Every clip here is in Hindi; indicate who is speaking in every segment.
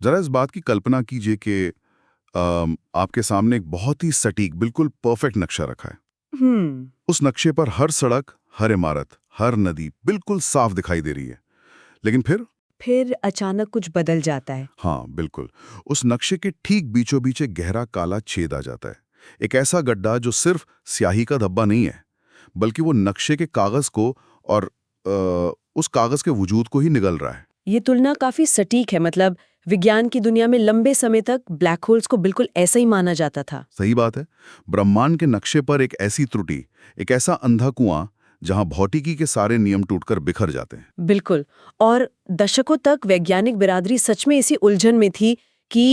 Speaker 1: जरा इस बात की कल्पना कीजिए कि आपके सामने एक बहुत ही सटीक, बिल्कुल परफेक्ट नक्शा रखा है। उस नक्शे पर हर सड़क, हर इमारत, हर नदी बिल्कुल साफ दिखाई दे रही है। लेकिन
Speaker 2: फिर अचानक कुछ बदल जाता है।
Speaker 1: हाँ बिल्कुल, उस नक्शे के ठीक बीचों बीच एक गहरा काला छेद आ जाता है। एक ऐसा गड्ढा जो सिर्फ स्याही का धब्बा नहीं है, बल्कि वो नक्शे के कागज को और उस कागज के वजूद को ही निगल रहा है।
Speaker 2: ये तुलना काफी सटीक है। मतलब विज्ञान की दुनिया में लंबे समय तक ब्लैक होल्स को बिल्कुल ऐसा ही माना जाता था।
Speaker 1: सही बात है। ब्रह्मांड के नक्शे पर एक ऐसी त्रुटि, एक ऐसा अंधा कुआं जहां भौतिकी के सारे नियम टूटकर बिखर जाते हैं।
Speaker 2: बिल्कुल। और दशकों तक वैज्ञानिक बिरादरी सच में इसी उलझन में थी कि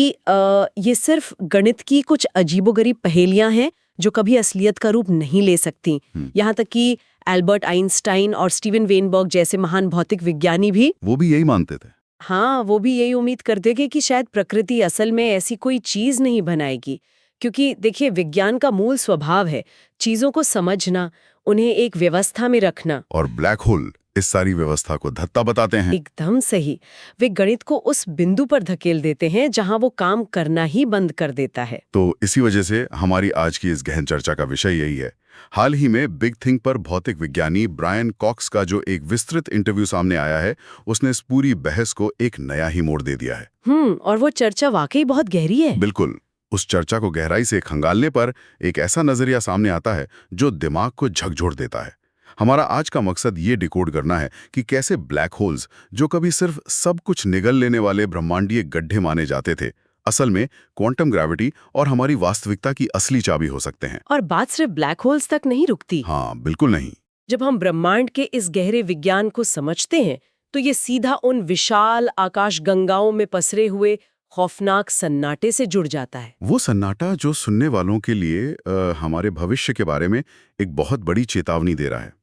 Speaker 2: ये सिर्फ गणित की कुछ अजीबोगरीब पहेलियां हैं जो कभी असलियत का रूप नहीं ले सकती। यहाँ तक कि एल्बर्ट आइंस्टाइन और स्टीवन वेनबर्ग जैसे महान भौतिक विज्ञानी भी
Speaker 1: वो भी यही मानते थे।
Speaker 2: हाँ, वो भी यही उम्मीद करते थे कि शायद प्रकृति असल में ऐसी कोई चीज नहीं बनाएगी। क्योंकि देखिए, विज्ञान का मूल स्वभाव है चीजों को समझना, उन्हें एक व्यवस्था में रखना।
Speaker 1: और ब्लैक होल इस सारी व्यवस्था को धत्ता बताते हैं।
Speaker 2: एकदम सही। वे गणित को उस बिंदु पर धकेल देते हैं जहां वो काम करना ही बंद कर देता है।
Speaker 1: तो इसी वजह से हमारी आज की इस गहन चर्चा का विषय यही है। हाल ही में बिग थिंक पर भौतिक विज्ञानी ब्रायन कॉक्स का जो एक विस्तृत इंटरव्यू सामने आया है, उसने इस पूरी बहस को एक नया ही मोड़ दे दिया है।
Speaker 2: और वो चर्चा वाकई बहुत गहरी है।
Speaker 1: बिल्कुल। उस चर्चा को गहराई से खंगालने पर एक ऐसा नजरिया सामने आता है जो दिमाग को झकझोर देता है। हमारा आज का मकसद ये डिकोड करना है कि कैसे ब्लैक होल्स, जो कभी सिर्फ सब कुछ निगल लेने वाले ब्रह्मांडीय गड्ढे माने जाते थे, असल में क्वांटम ग्रेविटी और हमारी वास्तविकता की असली चाबी हो सकते हैं।
Speaker 2: और बात सिर्फ ब्लैक होल्स तक नहीं रुकती।
Speaker 1: हाँ बिल्कुल नहीं।
Speaker 2: जब हम ब्रह्मांड के इस गहरे विज्ञान को समझते हैं तो ये सीधा उन विशाल आकाश गंगाओं में पसरे हुए खौफनाक सन्नाटे से जुड़ जाता है।
Speaker 1: वो सन्नाटा जो सुनने वालों के लिए हमारे भविष्य के बारे में एक बहुत बड़ी चेतावनी दे रहा है।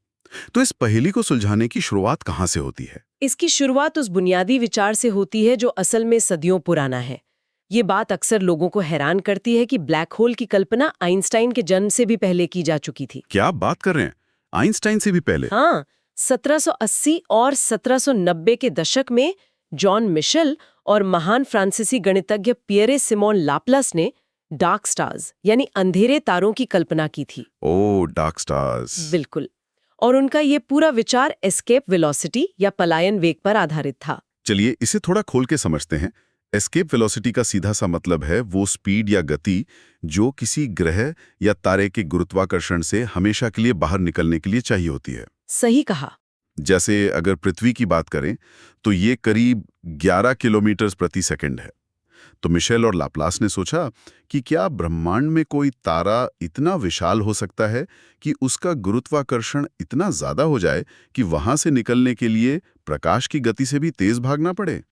Speaker 1: तो इस पहेली को सुलझाने की शुरुआत कहाँ से होती है?
Speaker 2: इसकी शुरुआत उस बुनियादी विचार से होती है जो असल में सदियों पुराना है। ये बात अक्सर लोगों को हैरान करती है कि ब्लैक होल की कल्पना आइंस्टाइन के जन्म से भी पहले की जा चुकी थी।
Speaker 1: क्या आप बात कर रहे हैं? आइंस्टाइन से भी पहले?
Speaker 2: हाँ, 1780 और 1790 के दशक में जॉन मिशेल और महान फ्रांसीसी गणितज्ञ पियरे सिमोन लाप्लास ने डार्क स्टार्स यानी अंधेरे तारों की कल्पना की थी।
Speaker 1: ओह, डार्क स्टार्स।
Speaker 2: बिल्कुल। और उनका ये पूरा विचार एस्केप वेलोसिटी या पलायन वेग पर आधारित था।
Speaker 1: चलिए इसे थोड़ा खोल के समझते हैं। एस्केप वेलोसिटी का सीधा सा मतलब है वो स्पीड या गति जो किसी ग्रह या तारे के गुरुत्वाकर्षण से हमेशा के लिए बाहर निकलने के लिए चाहिए होती है।
Speaker 2: सही कहा।
Speaker 1: जैसे अगर पृथ्वी की बात करें तो ये करीब 11 किलोमीटर प्रति सेकंड है। तो मिशेल और लाप्लास ने सोचा कि क्या ब्रह्मांड में कोई तारा इतना विशाल हो सकता है कि उसका गुरुत्वाकर्षण इतना ज्यादा हो जाए कि वहां से निकलने के लिए प्रकाश की गति से भी तेज भागना पड़े।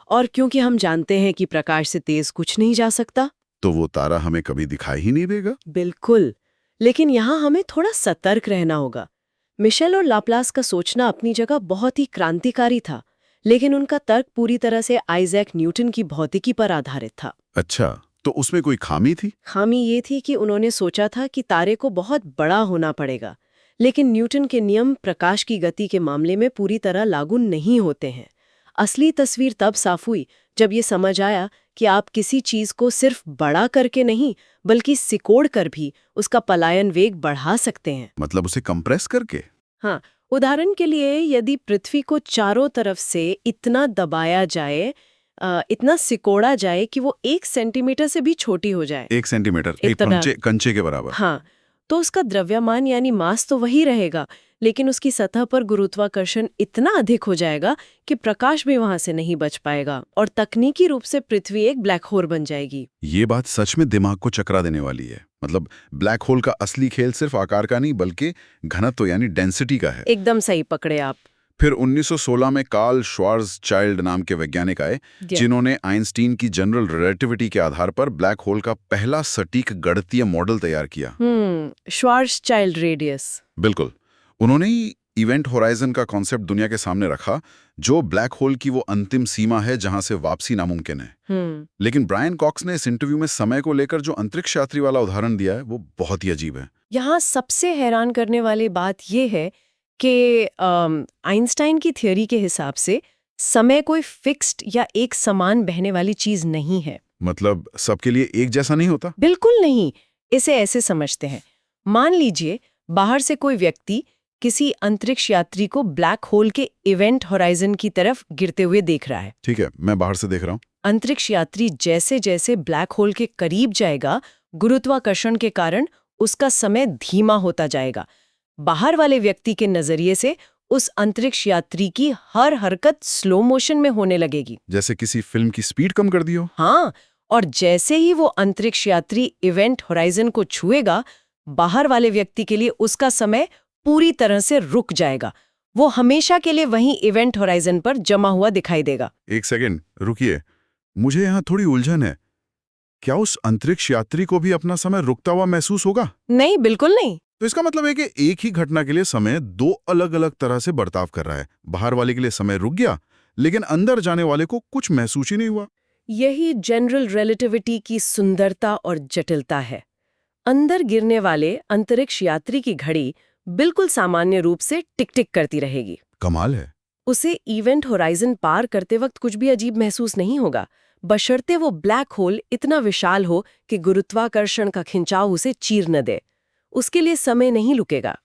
Speaker 2: और क्योंकि हम जानते हैं कि प्रकाश से तेज कुछ नहीं जा सकता,
Speaker 1: तो वो तारा हमें कभी दिखाई ही नहीं देगा।
Speaker 2: बिल्कुल। लेकिन यहाँ हमें थोड़ा सतर्क रहना होगा। मिशेल और लाप्लास का सोचना अपनी जगह बहुत ही क्रांतिकारी था, लेकिन उनका तर्क पूरी तरह से आइजैक न्यूटन की भौतिकी पर आधारित था।
Speaker 1: अच्छा, तो उसमें कोई खामी थी?
Speaker 2: खामी ये थी कि उन्होंने सोचा था कि तारे को बहुत बड़ा होना पड़ेगा, लेकिन न्यूटन के नियम प्रकाश की गति के मामले में पूरी तरह लागू नहीं होते हैं। असली तस्वीर तब साफ हुई जब ये समझ आया कि आप किसी चीज को सिर्फ बड़ा करके नहीं, बल्कि सिकोड़ कर भी उसका पलायन वेग बढ़ा सकते हैं।
Speaker 1: मतलब उसे कंप्रेस करके?
Speaker 2: हाँ, उदाहरण के लिए यदि पृथ्वी को चारों तरफ से इतना दबाया जाए, इतना सिकोड़ा जाए कि वो 1 सेंटीमीटर से भी छोटी हो जाए।
Speaker 1: 1 सेंटीमीटर, एक कंचे के बराबर।
Speaker 2: हाँ, तो उसका द्रव्यमान यानी मास तो वही रहेगा, लेकिन उसकी सतह पर गुरुत्वाकर्षण इतना अधिक हो जाएगा कि प्रकाश भी वहां से नहीं बच पाएगा और तकनीकी रूप से पृथ्वी एक ब्लैक होल बन जाएगी।
Speaker 1: ये बात सच में दिमाग को चकरा देने वाली है। मतलब ब्लैक होल का असली खेल सिर्फ आकार का नहीं बल्कि घनत्व यानी डेंसिटी का है।
Speaker 2: एकदम सही पकड़े आप।
Speaker 1: फिर 1916 में कार्ल श्वार्ज़चाइल्ड नाम के वैज्ञानिक आए जिन्होंने आइंस्टीन की जनरल रिलेटिविटी के आधार पर ब्लैक होल का पहला सटीक गणितीय मॉडल तैयार किया।
Speaker 2: श्वार्ज़चाइल्ड रेडियस।
Speaker 1: बिल्कुल। उन्होंने ही इवेंट होराइजन का कॉन्सेप्ट दुनिया के सामने रखा, जो ब्लैक होल की वो अंतिम सीमा है जहां से वापसी नामुमकिन है। लेकिन ब्रायन कॉक्स ने इस इंटरव्यू में समय को लेकर जो अंतरिक्ष यात्री वाला उदाहरण दिया है वो बहुत ही अजीब है।
Speaker 2: यहाँ सबसे हैरान करने वाली बात यह है कि आइंस्टाइन की थ्योरी के हिसाब से समय कोई फिक्स्ड या एक समान बहने वाली चीज नहीं है।
Speaker 1: मतलब सबके लिए एक जैसा नहीं होता?
Speaker 2: बिल्कुल नहीं। इसे ऐसे समझते हैं, मान लीजिए बाहर से कोई व्यक्ति किसी अंतरिक्ष यात्री को ब्लैक होल के इवेंट होराइजन की तरफ गिरते हुए देख रहा है।
Speaker 1: ठीक है, मैं बाहर से देख रहा हूँ।
Speaker 2: अंतरिक्ष यात्री जैसे जैसे ब्लैक होल के करीब जाएगा, गुरुत्वाकर्षण के कारण उसका समय धीमा होता जाएगा। बाहर वाले व्यक्ति के नजरिए से उस अंतरिक्ष यात्री की हर हरकत स्लो मोशन में होने लगेगी।
Speaker 1: जैसे किसी फिल्म की स्पीड कम कर दी हो।
Speaker 2: हाँ, और जैसे ही वो अंतरिक्ष यात्री इवेंट होराइजन को छुएगा, बाहर वाले व्यक्ति के लिए उसका समय पूरी तरह से रुक जाएगा। वो हमेशा के लिए वहीं इवेंट होराइजन पर जमा हुआ दिखाई देगा।
Speaker 1: एक सेकंड रुकिए, मुझे यहाँ थोड़ी उलझन है। क्या उस अंतरिक्ष यात्री को भी अपना समय रुकता हुआ महसूस होगा?
Speaker 2: नहीं, बिल्कुल नहीं।
Speaker 1: तो इसका मतलब है कि एक ही घटना के लिए समय दो अलग-अलग तरह से बर्ताव कर रहा है। बाहर वाले के लिए समय रुक गया, लेकिन अंदर जाने वाले को कुछ महसूस ही नहीं हुआ।
Speaker 2: यही जनरल रिलेटिविटी की सुंदरता और जटिलता है। अंदर गिरने वाले अंतरिक्ष यात्री की घड़ी बिल्कुल सामान्य रूप से टिक टिक करती रहेगी।
Speaker 1: कमाल है।
Speaker 2: उसे इवेंट होराइजन पार करते वक्त कुछ भी अजीब महसूस नहीं होगा, बशर्ते वो ब्लैक होल इतना विशाल हो कि गुरुत्वाकर्षण का खिंचाव उसे चीर न दे। उसके लिए समय नहीं रुकेगा।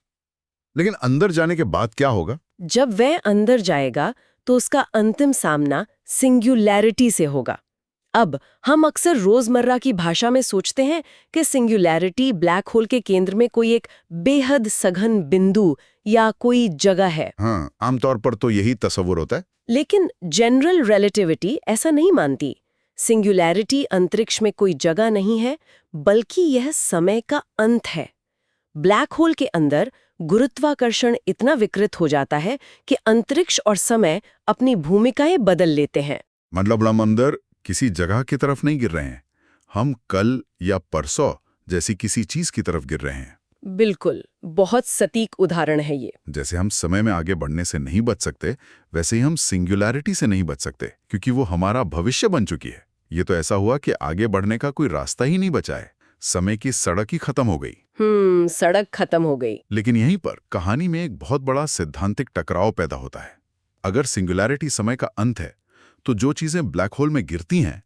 Speaker 1: लेकिन अंदर जाने के बाद क्या होगा?
Speaker 2: जब वह अंदर जाएगा तो उसका अंतिम सामना सिंगुलैरिटी से होगा। अब हम अक्सर रोजमर्रा की भाषा में सोचते हैं कि सिंगुलैरिटी ब्लैक होल के केंद्र में कोई एक बेहद सघन बिंदु या कोई जगह है।
Speaker 1: हाँ, आमतौर पर तो यही तस्वुर होता है।
Speaker 2: लेकिन जनरल रिलेटिविटी ऐसा नहीं मानती। सिंगुलैरिटी अंतरिक्ष में कोई जगह नहीं है, बल्कि यह समय का अंत है। ब्लैक होल के अंदर गुरुत्वाकर्षण इतना विकृत हो जाता है कि अंतरिक्ष और समय अपनी भूमिकाएं बदल लेते हैं।
Speaker 1: मतलब हम अंदर किसी जगह की तरफ नहीं गिर रहे हैं, हम कल या परसों जैसी किसी चीज की तरफ गिर रहे हैं।
Speaker 2: बिल्कुल, बहुत सटीक उदाहरण है ये।
Speaker 1: जैसे हम समय में आगे बढ़ने से नहीं बच सकते, वैसे ही हम सिंगुलैरिटी से नहीं बच सकते, क्योंकि वो हमारा भविष्य बन चुकी है। ये तो ऐसा हुआ कि आगे बढ़ने का कोई रास्ता ही नहीं बचा है, समय की सड़क ही खत्म हो गई।
Speaker 2: सड़क खत्म हो गई।
Speaker 1: लेकिन यहीं पर कहानी में एक बहुत बड़ा सिद्धांतिक टकराव पैदा होता है। अगर सिंगुलैरिटी समय का अंत है, तो जो चीजें ब्लैक होल में गिरती हैं,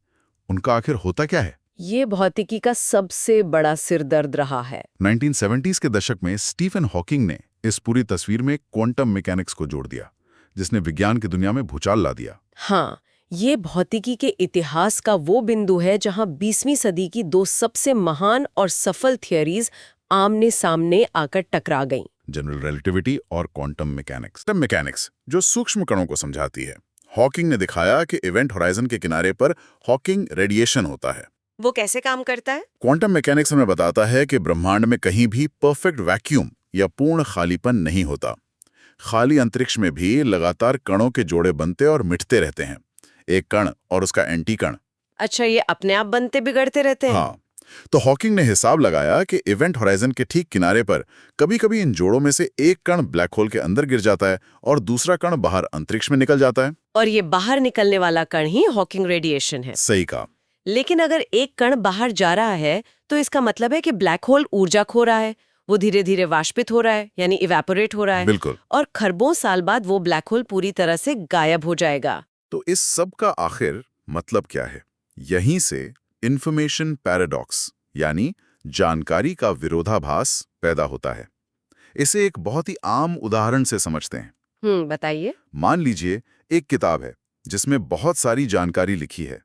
Speaker 1: उनका आखिर होता क्या है?
Speaker 2: ये भौतिकी का सबसे बड़ा सिरदर्द रहा है।
Speaker 1: 1970s के दशक में स्टीफन हॉकिंग ने इस पूरी तस्वीर में क्वांटम मैकेनिक्स को जोड़ दिया, जिसने विज्ञान की दुनिया में भूचाल ला दिया।
Speaker 2: हाँ, ये भौतिकी के इतिहास का वो बिंदु है जहां 20वीं सदी की दो सबसे महान और सफल थियरीज आमने सामने आकर टकरा गईं।
Speaker 1: जनरल रिलेटिविटी और क्वांटम मैकेनिक्स। क्वांटम मैकेनिक्स जो सूक्ष्म कणों को समझाती है। हॉकिंग ने दिखाया कि इवेंट होराइजन के किनारे पर हॉकिंग रेडिएशन होता है।
Speaker 2: वो कैसे काम करता है?
Speaker 1: क्वांटम मैकेनिक्स हमें बताता है कि ब्रह्मांड में कहीं भी परफेक्ट वैक्यूम या पूर्ण खालीपन नहीं होता। खाली अंतरिक्ष में भी लगातार कणों के जोड़े बनते और मिटते रहते हैं, एक कण और उसका एंटी कण।
Speaker 2: अच्छा, ये अपने आप बनते बिगड़ते रहते हैं?
Speaker 1: हाँ, तो हॉकिंग ने हिसाब लगाया कि इवेंट होराइजन के ठीक किनारे पर कभी-कभी इन जोड़ों में से एक कण ब्लैक होल के अंदर गिर जाता है और दूसरा कण बाहर अंतरिक्ष में निकल जाता है।
Speaker 2: और ये बाहर निकलने वाला कण ही हॉकिंग रेडिएशन है।
Speaker 1: सही कहा।
Speaker 2: लेकिन अगर एक कण बाहर जा रहा है तो इसका मतलब है कि ब्लैक होल ऊर्जा खो रहा है। वो धीरे धीरे वाष्पित हो रहा है, यानी इवेपोरेट हो रहा है।
Speaker 1: बिल्कुल।
Speaker 2: और खरबों साल बाद वो ब्लैक होल पूरी तरह से गायब हो जाएगा।
Speaker 1: तो इस सब का आखिर मतलब क्या है? यहीं से इंफॉर्मेशन पैराडॉक्स यानी जानकारी का विरोधाभास पैदा होता है। इसे एक बहुत ही आम उदाहरण से समझते हैं।
Speaker 2: बताइए।
Speaker 1: मान लीजिए एक किताब है जिसमें बहुत सारी जानकारी लिखी है।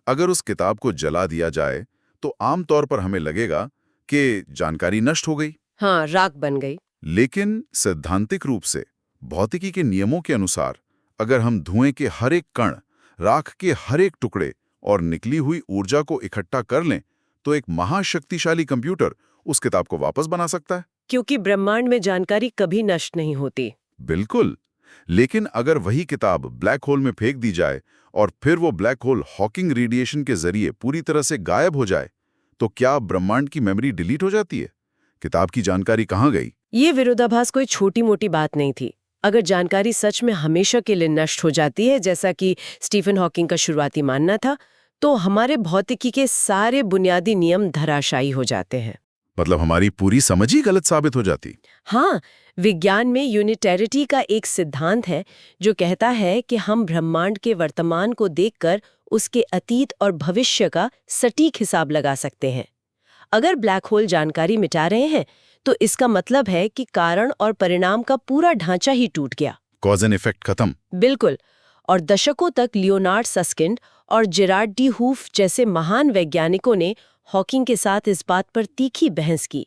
Speaker 1: अगर उस किताब को जला दिया जाए तो आमतौर पर हमें लगेगा कि जानकारी नष्ट हो गई।
Speaker 2: हाँ, राख बन गई।
Speaker 1: लेकिन सैद्धांतिक रूप से भौतिकी के नियमों के अनुसार अगर हम धुएं के हर एक कण, राख के हर एक टुकड़े और निकली हुई ऊर्जा को इकट्ठा कर लें तो एक महाशक्तिशाली कंप्यूटर उस किताब को वापस बना सकता है।
Speaker 2: क्योंकि ब्रह्मांड में जानकारी कभी नष्ट नहीं होती।
Speaker 1: बिल्कुल। लेकिन अगर वही किताब ब्लैक होल में फेंक दी जाए और फिर वो ब्लैक होल हॉकिंग रेडिएशन के जरिए पूरी तरह से गायब हो जाए, तो क्या ब्रह्मांड की मेमोरी डिलीट हो जाती है? किताब की जानकारी कहाँ गई?
Speaker 2: ये विरोधाभास कोई छोटी मोटी बात नहीं थी। अगर जानकारी सच में हमेशा के लिए नष्ट हो जाती है, जैसा कि स्टीफन हॉकिंग का शुरुआती मानना था, तो हमारे भौतिकी के सारे बुनियादी नियम धराशायी हो जाते हैं।
Speaker 1: मतलब हमारी पूरी समझ ही गलत साबित हो जाती।
Speaker 2: हाँ, विज्ञान में यूनिटैरिटी का एक सिद्धांत है जो कहता है कि हम ब्रह्मांड के वर्तमान को देखकर उसके अतीत और भविष्य का सटीक हिसाब लगा सकते हैं। अगर ब्लैक होल जानकारी मिटा रहे हैं तो इसका मतलब है कि कारण और परिणाम का पूरा ढांचा ही टूट गया।
Speaker 1: कॉज एंड इफेक्ट खत्म।
Speaker 2: बिल्कुल। और दशकों तक लियोनार्ड सस्किंड और जेरार्ड डी हूफ जैसे महान वैज्ञानिकों ने हॉकिंग के साथ इस बात पर तीखी बहस की।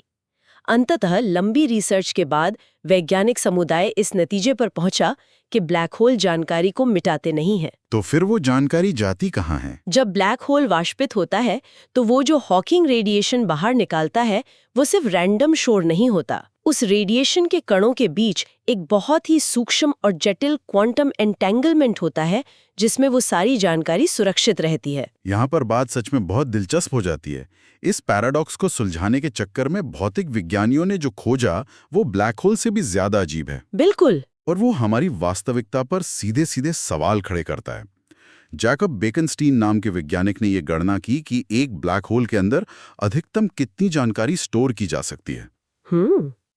Speaker 2: अंततः लंबी रिसर्च के बाद वैज्ञानिक समुदाय इस नतीजे पर पहुंचा कि ब्लैक होल जानकारी को मिटाते नहीं हैं।
Speaker 1: तो फिर वो जानकारी जाती कहाँ है?
Speaker 2: जब ब्लैक होल वाष्पित होता है तो वो जो हॉकिंग रेडिएशन बाहर निकालता है वो सिर्फ रैंडम शोर नहीं होता। उस रेडिएशन के कणों के बीच एक बहुत ही सूक्ष्म और जटिल क्वांटम एंटेंगलमेंट होता है जिसमें वो सारी जानकारी सुरक्षित रहती है।
Speaker 1: यहाँ पर बात सच में बहुत दिलचस्प हो जाती है। इस पैराडॉक्स को सुलझाने के चक्कर में भौतिक विज्ञानियों ने जो खोजा वो ब्लैक होल से भी ज्यादा अजीब है।
Speaker 2: बिल्कुल।
Speaker 1: और वो हमारी वास्तविकता पर सीधे सीधे सवाल खड़े करता है। जैकब बेकनस्टीन नाम के वैज्ञानिक ने यह गणना की कि एक ब्लैक होल के अंदर अधिकतम कितनी जानकारी स्टोर की जा सकती है।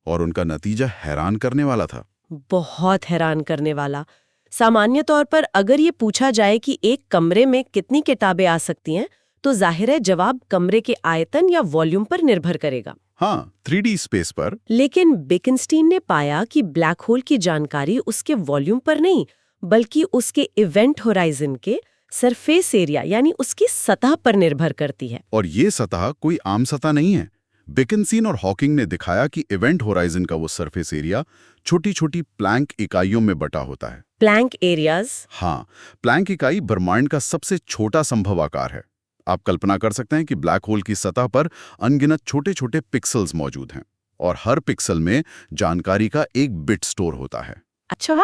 Speaker 1: और उनका नतीजा हैरान करने वाला था।
Speaker 2: बहुत हैरान करने वाला। सामान्य तौर पर अगर ये पूछा जाए कि एक कमरे में कितनी किताबें आ सकती हैं तो जाहिर है जवाब कमरे के आयतन या वॉल्यूम पर निर्भर करेगा।
Speaker 1: हाँ, 3D स्पेस पर।
Speaker 2: लेकिन बेकनस्टीन ने पाया कि ब्लैक होल की जानकारी उसके वॉल्यूम पर नहीं बल्कि उसके इवेंट होराइजन के सरफेस एरिया यानी उसकी सतह पर निर्भर करती है।
Speaker 1: और ये सतह कोई आम सतह नहीं है। बेकनस्टीन और हॉकिंग ने दिखाया कि इवेंट होराइजन का वो सरफेस एरिया छोटी छोटी प्लैंक इकाइयों में बटा होता है।
Speaker 2: Planck areas?
Speaker 1: हाँ, प्लैंक इकाई ब्रह्मांड का सबसे छोटा संभव आकार है। आप कल्पना कर सकते हैं कि ब्लैक होल की सतह पर अनगिनत छोटे छोटे पिक्सल्स मौजूद हैं और हर पिक्सल में जानकारी का एक बिट स्टोर होता है।
Speaker 2: अच्छा,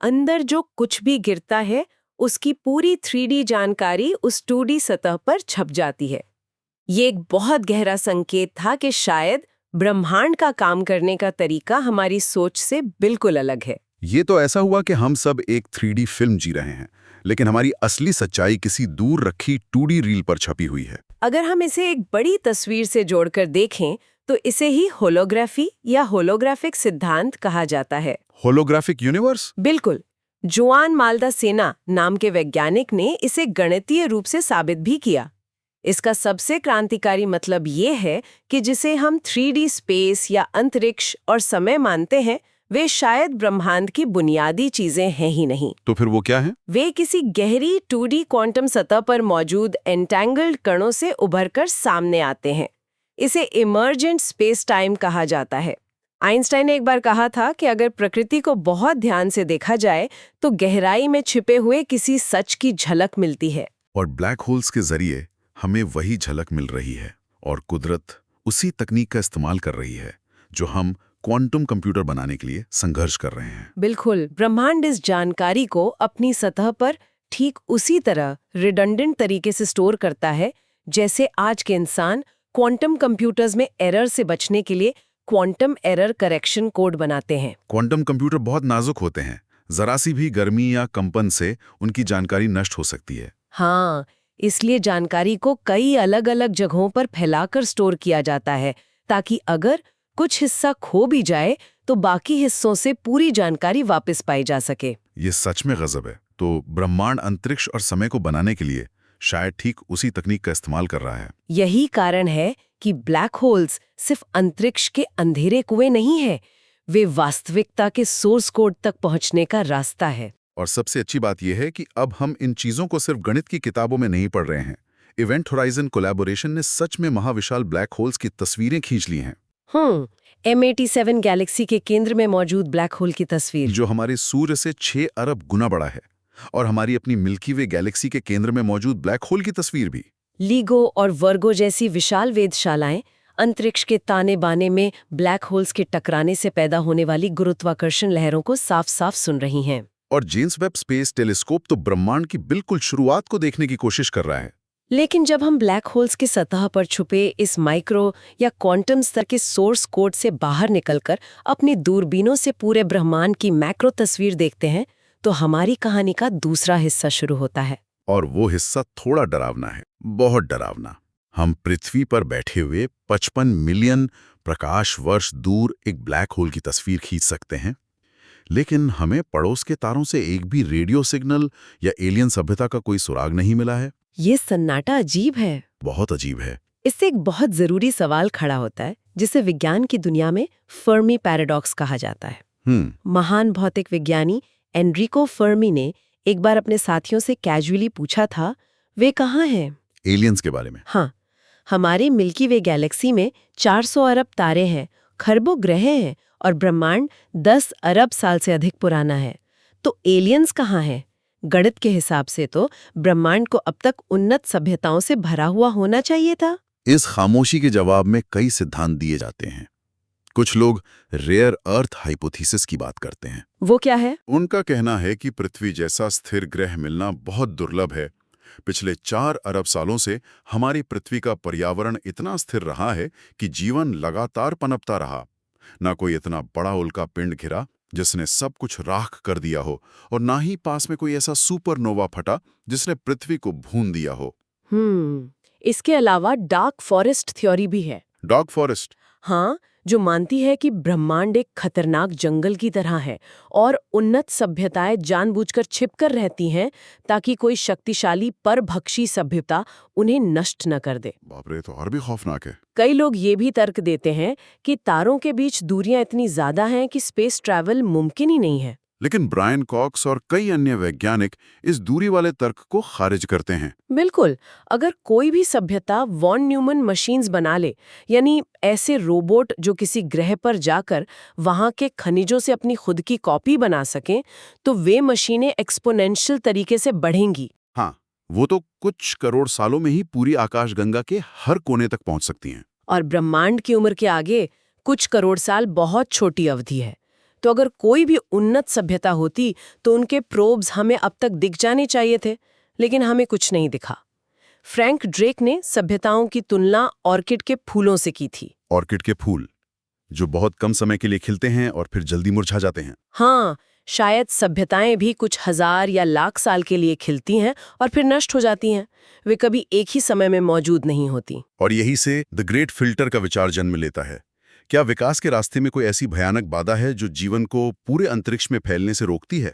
Speaker 2: अंदर जो कुछ भी गिरता है उसकी पूरी 3D जानकारी उस 2D सतह पर छप जाती है। ये एक बहुत गहरा संकेत था कि शायद ब्रह्मांड का काम करने का तरीका हमारी सोच से बिल्कुल अलग है।
Speaker 1: ये तो ऐसा हुआ कि हम सब एक 3D फिल्म जी रहे हैं, लेकिन हमारी असली सच्चाई किसी दूर रखी 2D रील पर छपी हुई है।
Speaker 2: अगर हम इसे एक बड़ी तस्वीर से जोड़कर देखें तो इसे ही होलोग्राफी या होलोग्राफिक सिद्धांत कहा जाता है।
Speaker 1: Holographic universe?
Speaker 2: बिल्कुल। जोआन माल्दा सेना नाम के वैज्ञानिक ने इसे गणितीय रूप से साबित भी किया। इसका सबसे क्रांतिकारी मतलब ये है कि जिसे हम 3D स्पेस या अंतरिक्ष और समय मानते हैं वे शायद ब्रह्मांड की बुनियादी चीजें हैं ही नहीं।
Speaker 1: तो फिर वो क्या है?
Speaker 2: वे किसी गहरी 2D क्वांटम सतह पर मौजूद एंटेंगल्ड कणों से उभरकर सामने आते हैं। इसे इमर्जेंट स्पेस टाइम कहा जाता है। आइंस्टाइन ने एक बार कहा था कि अगर प्रकृति को बहुत ध्यान से देखा जाए तो गहराई में छिपे हुए किसी सच की झलक मिलती है।
Speaker 1: और ब्लैक होल्स के जरिए हमें वही झलक मिल रही है और कुदरत उसी तकनीक का इस्तेमाल कर रही है जो हम क्वांटम कंप्यूटर बनाने के लिए संघर्ष कर रहे हैं।
Speaker 2: बिल्कुल। ब्रह्मांड इस जानकारी को अपनी सतह पर ठीक उसी तरह रिडंडेंट तरीके से स्टोर करता है जैसे आज के इंसान क्वांटम कंप्यूटर्स में एरर से बचने के लिए क्वांटम एरर करेक्शन कोड बनाते हैं।
Speaker 1: क्वांटम कंप्यूटर बहुत नाजुक होते हैं, जरा सी भी गर्मी या कंपन से उनकी जानकारी नष्ट हो सकती है।
Speaker 2: हाँ, इसलिए जानकारी को कई अलग अलग जगहों पर फैलाकर स्टोर किया जाता है ताकि अगर कुछ हिस्सा खो भी जाए तो बाकी हिस्सों से पूरी जानकारी वापस पाई जा सके।
Speaker 1: ये सच में गजब है। तो ब्रह्मांड अंतरिक्ष और समय को बनाने के लिए शायद ठीक उसी तकनीक का इस्तेमाल कर रहा है।
Speaker 2: यही कारण है कि ब्लैक होल्स सिर्फ अंतरिक्ष के अंधेरे कुएं नहीं है, वे वास्तविकता के सोर्स कोड तक पहुंचने का रास्ता है।
Speaker 1: और सबसे अच्छी बात यह है कि अब हम इन चीजों को सिर्फ गणित की किताबों में नहीं पढ़ रहे हैं। इवेंट होराइजन कोलैबोरेशन ने सच में महाविशाल ब्लैक होल्स की तस्वीरें खींच ली हैं।
Speaker 2: M87 गैलेक्सी के केंद्र में मौजूद ब्लैक होल की तस्वीर
Speaker 1: जो हमारे सूर्य से 6 अरब गुना बड़ा है, और हमारी अपनी मिल्की वे गैलेक्सी के केंद्र में मौजूद ब्लैक होल की तस्वीर भी।
Speaker 2: लीगो और वर्गो जैसी विशाल वेधशालाएं अंतरिक्ष के ताने बाने में ब्लैक होल्स के टकराने से पैदा होने वाली गुरुत्वाकर्षण लहरों को साफ साफ सुन रही हैं।
Speaker 1: और जेम्स वेब स्पेस टेलीस्कोप तो ब्रह्मांड की बिल्कुल शुरुआत को देखने की कोशिश कर रहा है।
Speaker 2: लेकिन जब हम ब्लैक होल्स की सतह पर छुपे इस माइक्रो या क्वांटम स्तर के सोर्स कोड से बाहर निकलकर अपनी दूरबीनों से पूरे ब्रह्मांड की मैक्रो तस्वीर देखते हैं तो हमारी कहानी का दूसरा हिस्सा शुरू होता है।
Speaker 1: और वो हिस्सा थोड़ा डरावना है, बहुत डरावना। हम पृथ्वी पर बैठे हुए 55 मिलियन प्रकाश वर्ष दूर एक ब्लैक होल की तस्वीर खींच सकते हैं, लेकिन हमें पड़ोस के तारों से एक भी रेडियो सिग्नल या एलियन सभ्यता का कोई सुराग नहीं मिला है।
Speaker 2: ये सन्नाटा अजीब है।
Speaker 1: बहुत अजीब है।
Speaker 2: इससे एक बहुत जरूरी सवाल खड़ा होता है, जिसे विज्ञान की दुनिया में फर्मी पैराडॉक्स कहा जाता है। महान भौतिक विज्ञानी एनरिको फर्मी ने एक बार अपने साथियों से कैजुअली पूछा था, वे कहाँ हैं?
Speaker 1: एलियंस के बारे में।
Speaker 2: हाँ, हमारे मिल्की वे गैलेक्सी में 400 अरब तारे हैं, खरबों ग्रह हैं और ब्रह्मांड 10 अरब साल से अधिक पुराना है। तो एलियंस कहाँ हैं? गणित के हिसाब से तो ब्रह्मांड को अब तक उन्नत सभ्यताओं से भरा हुआ होना चाहिए था।
Speaker 1: इस खामोशी के जवाब में कई सिद्धांत दिए जाते हैं। कुछ लोग रेयर अर्थ हाइपोथेसिस की बात करते हैं।
Speaker 2: वो क्या है?
Speaker 1: उनका कहना है कि पृथ्वी जैसा स्थिर ग्रह मिलना बहुत दुर्लभ है। पिछले 4 अरब सालों से हमारी पृथ्वी का पर्यावरण इतना स्थिर रहा है कि जीवन लगातार पनपता रहा। ना कोई इतना बड़ा उल्का पिंड घिरा जिसने सब कुछ राख कर दिया हो, और ना ही पास में कोई ऐसा सुपरनोवा फटा जिसने पृथ्वी को भून दिया हो।
Speaker 2: इसके अलावा डार्क फॉरेस्ट थ्योरी भी है।
Speaker 1: Dark forest?
Speaker 2: हाँ, जो मानती है कि ब्रह्मांड एक खतरनाक जंगल की तरह है और उन्नत सभ्यताएं जानबूझकर छिपकर रहती हैं ताकि कोई शक्तिशाली परभक्षी सभ्यता उन्हें नष्ट न कर दे।
Speaker 1: बाप रे, तो और भी खौफनाक है।
Speaker 2: कई लोग ये भी तर्क देते हैं कि तारों के बीच दूरियां इतनी ज्यादा हैं कि स्पेस ट्रैवल मुमकिन ही नहीं है।
Speaker 1: लेकिन ब्रायन कॉक्स और कई अन्य वैज्ञानिक इस दूरी वाले तर्क को खारिज करते हैं।
Speaker 2: बिल्कुल, अगर कोई भी सभ्यता वॉन न्यूमन मशीन्स बना ले, यानी ऐसे रोबोट जो किसी ग्रह पर जाकर वहां के खनिजों से अपनी खुद की कॉपी बना सकें, तो वे मशीनें एक्सपोनेंशियल तरीके से बढ़ेंगी।
Speaker 1: हाँ, वो तो कुछ करोड़ सालों में ही पूरी आकाशगंगा के हर कोने तक पहुंच सकती हैं।
Speaker 2: और ब्रह्मांड की उम्र के आगे कुछ करोड़ साल बहुत छोटी अवधि है। तो अगर कोई भी उन्नत सभ्यता होती तो उनके प्रोब्स हमें अब तक दिख जाने चाहिए थे, लेकिन हमें कुछ नहीं दिखा। फ्रैंक ड्रेक ने सभ्यताओं की तुलना ऑर्किड के फूलों से की थी।
Speaker 1: ऑर्किड के फूल जो बहुत कम समय के लिए खिलते हैं और फिर जल्दी मुरझा जाते हैं।
Speaker 2: हाँ, शायद सभ्यताएं भी कुछ हजार या लाख साल के लिए खिलती हैं और फिर नष्ट हो जाती हैं। वे कभी एक ही समय में मौजूद नहीं होती।
Speaker 1: और यही से द ग्रेट फिल्टर का विचार जन्म लेता है। क्या विकास के रास्ते में कोई ऐसी भयानक बाधा है जो जीवन को पूरे अंतरिक्ष में फैलने से रोकती है?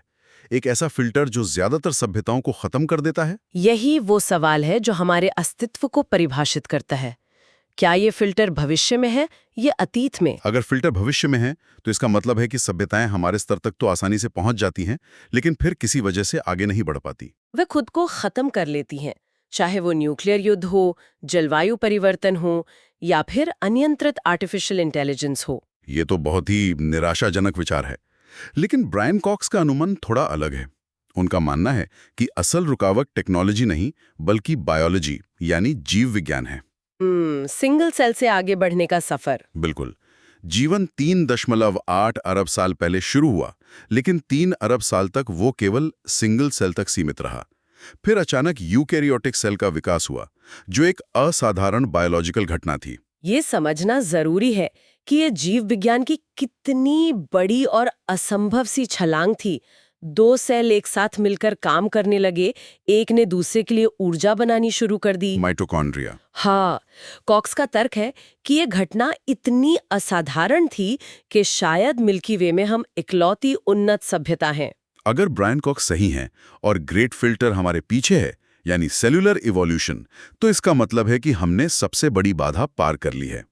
Speaker 1: एक ऐसा फिल्टर जो ज्यादातर सभ्यताओं को खत्म कर देता है?
Speaker 2: यही वो सवाल है जो हमारे अस्तित्व को परिभाषित करता है। क्या ये फिल्टर भविष्य में है या अतीत में?
Speaker 1: अगर फिल्टर भविष्य में है तो इसका मतलब है कि सभ्यताएं हमारे स्तर तक तो आसानी से पहुंच जाती हैं, लेकिन फिर किसी वजह से आगे नहीं बढ़ पाती।
Speaker 2: वे खुद को खत्म कर लेती हैं, चाहे वो न्यूक्लियर युद्ध हो, जलवायु परिवर्तन हो या फिर अनियंत्रित आर्टिफिशियल इंटेलिजेंस हो।
Speaker 1: ये तो बहुत ही निराशाजनक विचार है। लेकिन ब्रायन कॉक्स का अनुमान थोड़ा अलग है। उनका मानना है कि असल रुकावट टेक्नोलॉजी नहीं बल्कि बायोलॉजी यानी जीव विज्ञान है।
Speaker 2: सिंगल सेल से आगे बढ़ने का सफर।
Speaker 1: बिल्कुल। जीवन 3.8 अरब साल पहले शुरू हुआ, लेकिन 3 अरब साल तक वो केवल सिंगल सेल तक सीमित रहा। फिर अचानक यूकैरियोटिक सेल का विकास हुआ, जो एक असाधारण बायोलॉजिकल घटना थी।
Speaker 2: ये समझना जरूरी है कि ये जीव विज्ञान की कितनी बड़ी और असंभव सी छलांग थी। 2 सेल एक साथ मिलकर काम करने लगे, एक ने दूसरे के लिए ऊर्जा बनानी शुरू कर दी।
Speaker 1: माइटोकॉन्ड्रिया।
Speaker 2: हाँ, कॉक्स का तर्क है कि ये घटना इतनी असाधारण थी कि शायद मिल्की वे में हम इकलौती उन्नत सभ्यता हैं।
Speaker 1: अगर ब्रायन कॉक्स सही हैं और ग्रेट फिल्टर हमारे पीछे है, यानी सेल्यूलर इवोल्यूशन, तो इसका मतलब है कि हमने सबसे बड़ी बाधा पार कर ली है।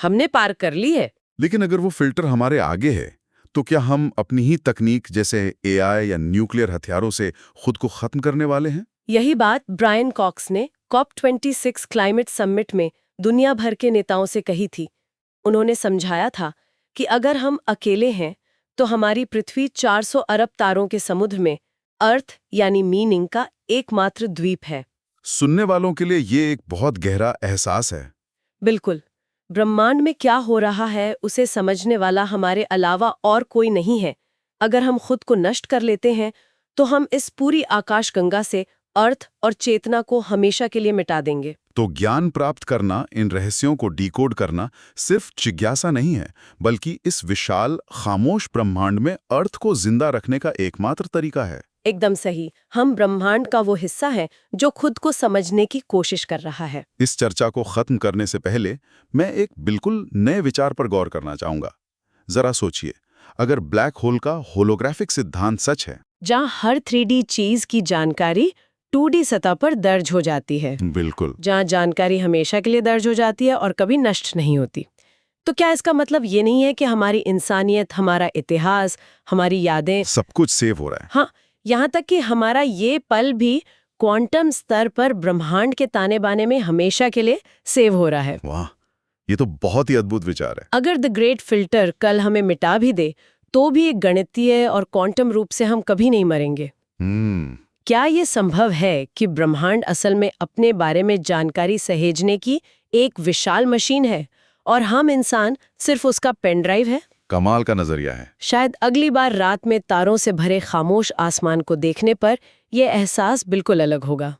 Speaker 2: हमने पार कर ली है।
Speaker 1: लेकिन अगर वो फिल्टर हमारे आगे है, तो क्या हम अपनी ही तकनीक जैसे एआई या न्यूक्लियर हथियारों से खुद को खत्म करने वाले हैं?
Speaker 2: यही बात ब्रायन कॉक्स ने COP26 क्लाइमेट समिट में दुनिया भर के नेताओं से कही थी। उन्होंने समझाया था कि अगर हम अकेले हैं तो हमारी पृथ्वी 400 अरब तारों के समुद्र में अर्थ यानी मीनिंग का एकमात्र द्वीप है।
Speaker 1: सुनने वालों के लिए ये एक बहुत गहरा एहसास है।
Speaker 2: बिल्कुल, ब्रह्मांड में क्या हो रहा है उसे समझने वाला हमारे अलावा और कोई नहीं है। अगर हम खुद को नष्ट कर लेते हैं तो हम इस पूरी आकाशगंगा से अर्थ और चेतना को हमेशा के लिए मिटा देंगे।
Speaker 1: तो ज्ञान प्राप्त करना, इन रहस्यों को डिकोड करना सिर्फ जिज्ञासा नहीं है, बल्कि इस विशाल खामोश ब्रह्मांड में अर्थ को जिंदा रखने का एकमात्र तरीका है।
Speaker 2: एकदम सही। हम ब्रह्मांड का वो हिस्सा है जो खुद को समझने की कोशिश कर रहा है।
Speaker 1: इस चर्चा को खत्म करने से पहले मैं एक बिल्कुल नए विचार पर गौर करना चाहूंगा। जरा सोचिए, अगर ब्लैक होल का होलोग्राफिक सिद्धांत सच है।
Speaker 2: जहाँ हर 3D चीज की जानकारी 2D सतह पर दर्ज हो जाती है,
Speaker 1: बिल्कुल।
Speaker 2: जहाँ जानकारी हमेशा के लिए दर्ज हो जाती है और कभी नष्ट नहीं होती, तो क्या इसका मतलब ये नहीं है कि हमारी इंसानियत, हमारा इतिहास, हमारी यादें,
Speaker 1: सब कुछ सेव हो रहा है।
Speaker 2: हाँ, यहाँ तक कि हमारा ये पल भी क्वांटम स्तर पर ब्रह्मांड के ताने बाने में हमेशा के लिए सेव हो रहा है।
Speaker 1: वाह, ये तो बहुत ही अद्भुत विचार है।
Speaker 2: अगर द ग्रेट फिल्टर कल हमें मिटा भी दे, तो भी एक गणितीय और क्वांटम रूप से हम कभी नहीं मरेंगे। क्या ये संभव है कि ब्रह्मांड असल में अपने बारे में जानकारी सहेजने की एक विशाल मशीन है और हम इंसान सिर्फ उसका पेन ड्राइव है?
Speaker 1: कमाल का नजरिया है।
Speaker 2: शायद अगली बार रात में तारों से भरे खामोश आसमान को देखने पर यह एहसास बिल्कुल अलग होगा।